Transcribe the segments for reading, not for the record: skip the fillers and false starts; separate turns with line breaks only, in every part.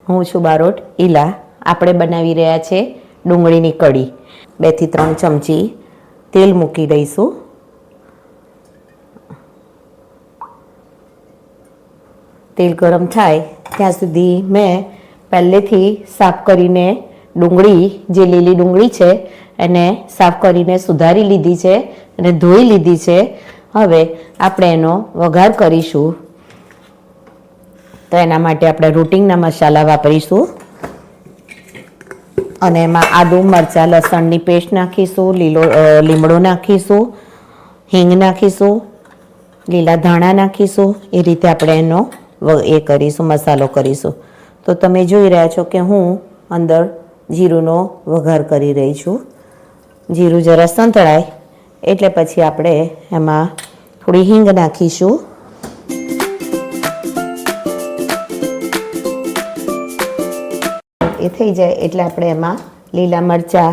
હું છું બારોટ ઈલા. આપણે બનાવી રહ્યા છે ડુંગળીની કઢી. 2 થી 3 ચમચી તેલ મૂકી દઈશું. તેલ ગરમ થાય ત્યાં સુધી મેં પહેલેથી સાફ કરીને ડુંગળી, જે લીલી ડુંગળી છે એને સાફ કરીને સુધારી લીધી છે અને ધોઈ લીધી છે. હવે આપણે એનો વઘાર કરીશું. તો એના માટે આપણે રૂટિનના મસાલા વાપરીશું અને એમાં આદુ, મરચાં, લસણની પેસ્ટ નાખીશું, લીમડો નાખીશું, હિંગ નાખીશું, લીલા ધાણા નાખીશું. એ રીતે આપણે એનો કરીશું, મસાલો કરીશું. તો તમે જોઈ રહ્યા છો કે હું અંદર જીરુંનો વઘાર કરી રહી છું. જીરું જરા સંતળાય એટલે પછી આપણે એમાં થોડી હિંગ નાખીશું. એ થઈ જાય એટલે આપણે એમાં લીલા મરચાં,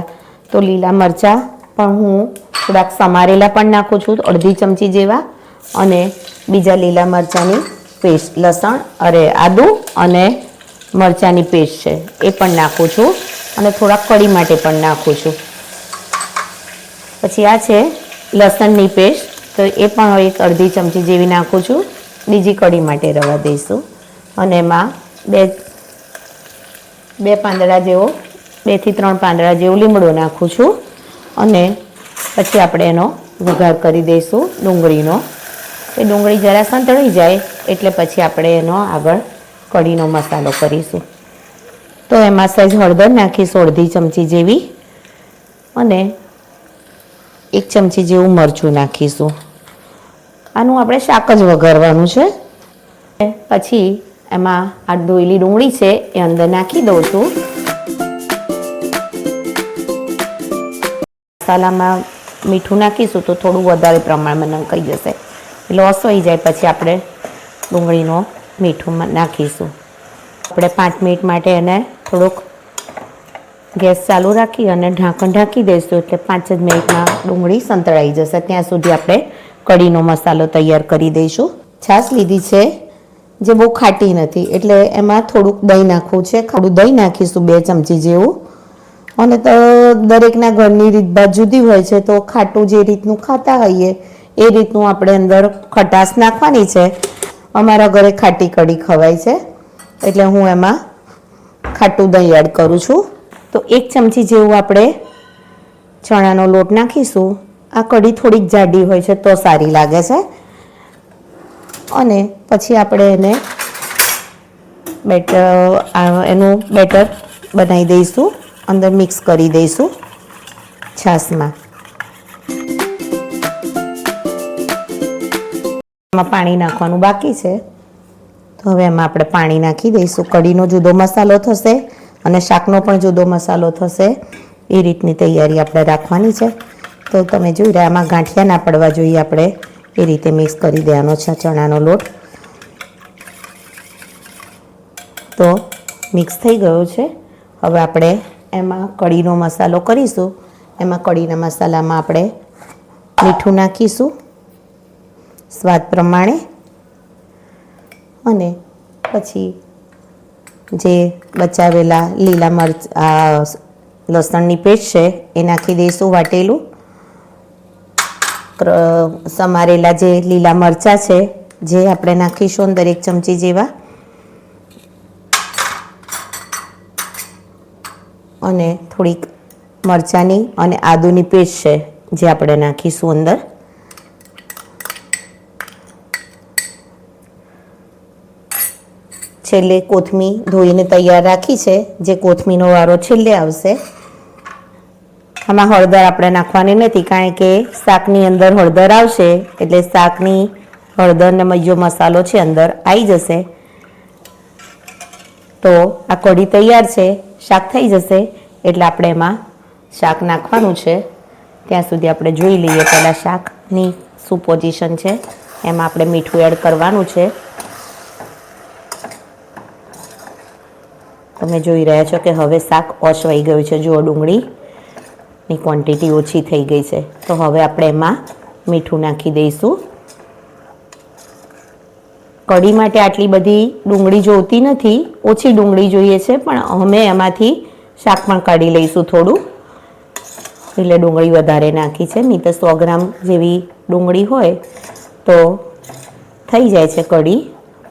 તો લીલા મરચાં પણ હું થોડાક સમારેલા પણ નાખું છું, અડધી ચમચી જેવા. અને બીજા લીલા મરચાંની પેસ્ટ, આદુ અને મરચાંની પેસ્ટ છે એ પણ નાખું છું અને થોડાક કઢી માટે પણ નાખું છું. પછી આ છે લસણની પેસ્ટ, તો એ પણ એક અડધી ચમચી જેવી નાખું છું. બીજી કઢી માટે રવા દઈશું અને એમાં બે પાંદડા જેવો, 2 થી 3 પાંદડા જેવો લીમડો નાખું છું અને પછી આપણે એનો વઘાર કરી દઈશું ડુંગળીનો. એ ડુંગળી જરા સંતળી જાય એટલે પછી આપણે એનો આગળ કઢીનો મસાલો કરીશું. તો એમાં સહેજ હળદર નાખીશું, અડધી ચમચી જેવી, અને 1 ચમચી જેવું મરચું નાખીશું. આનું આપણે શાક જ વઘારવાનું છે. પછી એમાં આ ધોયેલી ડુંગળી છે એ અંદર નાખી દઉં છું. મસાલામાં મીઠું નાખીશું તો થોડું વધારે પ્રમાણમાં નંખાઈ જશે, એટલે ઓસવાઈ જાય પછી આપણે ડુંગળીનો મીઠું નાખીશું. આપણે 5 મિનિટ માટે એને થોડુંક ગેસ ચાલુ રાખી અને ઢાંકણ ઢાંકી દઈશું, એટલે 5 જ મિનિટમાં ડુંગળી સંતળાઈ જશે. ત્યાં સુધી આપણે કઢીનો મસાલો તૈયાર કરી દઈશું. છાશ લીધી છે જે બહુ ખાટી નથી, એટલે એમાં થોડુંક દહીં નાખવું છે. ખાડું દહીં નાખીશું 2 ચમચી જેવું. અને તો દરેકના ઘરની રીતભાત જુદી હોય છે, તો ખાટું જે રીતનું ખાતા હોઈએ એ રીતનું આપણે અંદર ખટાશ નાખવાની છે. અમારા ઘરે ખાટી કઢી ખવાય છે એટલે હું એમાં ખાટું દહીં એડ કરું છું. તો 1 ચમચી જેવું આપણે ચણાનો લોટ નાખીશું. આ કઢી થોડીક જાડી હોય છે તો સારી લાગે છે. અને પછી આપણે એનું બેટર બનાવી દઈશું, અંદર મિક્સ કરી દઈશું છાશમાં. એમાં પાણી નાખવાનું બાકી છે, તો હવે એમાં આપણે પાણી નાખી દઈશું. કઢીનો જુદો મસાલો થશે અને શાકનો પણ જુદો મસાલો થશે. એ રીતની તૈયારી આપણે રાખવાની છે. તો તમે જોઈ રહ્યા, આમાં ગાંઠિયા ના પડવા જોઈએ. આપણે એ રીતે મિક્સ કરી દેવાનો છે ચણાનો લોટ. તો મિક્સ થઈ ગયો છે. હવે આપણે એમાં કઢીનો મસાલો કરીશું. એમાં કઢીના મસાલામાં આપણે મીઠું નાખીશું સ્વાદ પ્રમાણે, અને પછી જે બચાવેલા લીલા લસણની પેસ્ટ છે એ નાખી દઈશું, વાટેલું. સમારેલા જે લીલા મરચાં છે જે આપણે નાખીશું અંદર 1 ચમચી જેવા, અને થોડીક મરચાંની અને આદુની પેસ્ટ છે જે આપણે નાખીશું અંદર. છેલ્લે કોથમીર ધોઈને તૈયાર રાખી છે, જે કોથમીરનો વારો છેલ્લે આવશે. આમાં હળદર આપણે નાખવાની નથી, કારણ કે શાકની અંદર હળદર આવશે એટલે શાકની હળદરને મજો મસાલો છે અંદર આવી જશે. તો આ કઢી તૈયાર છે, શાક થઈ જશે એટલે આપણે એમાં શાક નાખવાનું છે. ત્યાં સુધી આપણે જોઈ લઈએ પહેલાં શાકની શું પોઝિશન છે. એમાં આપણે મીઠું એડ કરવાનું છે. તમે જોઈ રહ્યા છો કે હવે શાક ઓસવાઈ ગયું છે. જુઓ, ડુંગળીની ક્વોન્ટિટી ઓછી થઈ ગઈ છે. તો હવે આપણે એમાં મીઠું નાખી દઈશું. કઢી માટે આટલી બધી ડુંગળી જોઈતી નથી, ઓછી ડુંગળી જોઈએ છે, પણ અમે એમાંથી શાક પણ કાઢી લઈશું થોડું, એટલે ડુંગળી વધારે નાખી છે. નહીં તો 100 ગ્રામ જેવી ડુંગળી હોય તો થઈ જાય છે કઢી,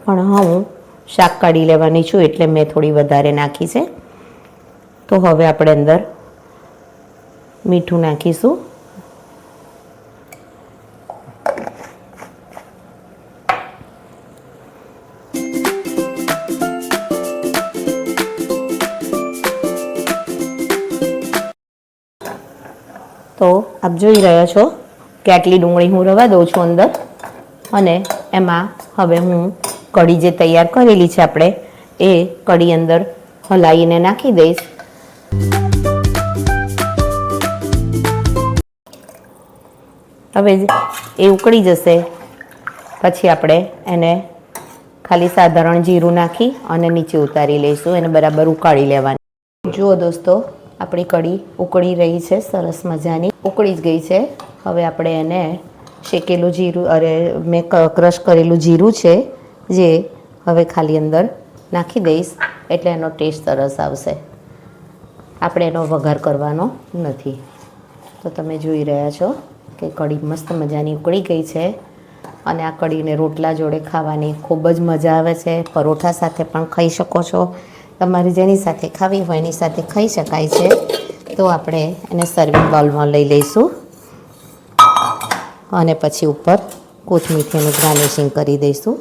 પણ હું શાક કાઢી લેવાની છું એટલે મેં થોડી વધારે નાખી છે. તો હવે આપણે અંદર મીઠું નાખીશું. તો આપ જોઈ રહ્યા છો કે આટલી ડુંગળી હું રવા દઉં છું અંદર, અને એમાં હવે હું કઢી જે તૈયાર કરેલી છે આપણે એ કઢી અંદર હલાવીને નાખી દઈશ. હવે એ ઉકળી જશે પછી આપણે એને ખાલી સાધારણ જીરું નાખી અને નીચે ઉતારી લઈશું, એને બરાબર ઉકાળી લેવાની. જુઓ દોસ્તો, આપણી કઢી ઉકળી રહી છે, સરસ મજાની ઉકળી જ ગઈ છે. હવે આપણે એને શેકેલું જીરું, મેં ક્રશ કરેલું જીરું છે જે હવે ખાલી અંદર નાખી દઈશ, એટલે એનો ટેસ્ટ સરસ આવશે. આપણે એનો વઘાર કરવાનો નથી. તો તમે જોઈ રહ્યા છો કે કઢી મસ્ત મજાની ઉકળી ગઈ છે, અને આ કઢીને રોટલા જોડે ખાવાની ખૂબ જ મજા આવે છે. પરોઠા સાથે પણ ખાઈ શકો છો, તમારે જેની સાથે ખાવી હોય એની સાથે ખાઈ શકાય છે. તો આપણે એને સર્વિંગ બાઉલમાં લઈ લઈશું, અને પછી ઉપર કોથમીરનું ગાર્નિશિંગ કરી દઈશું.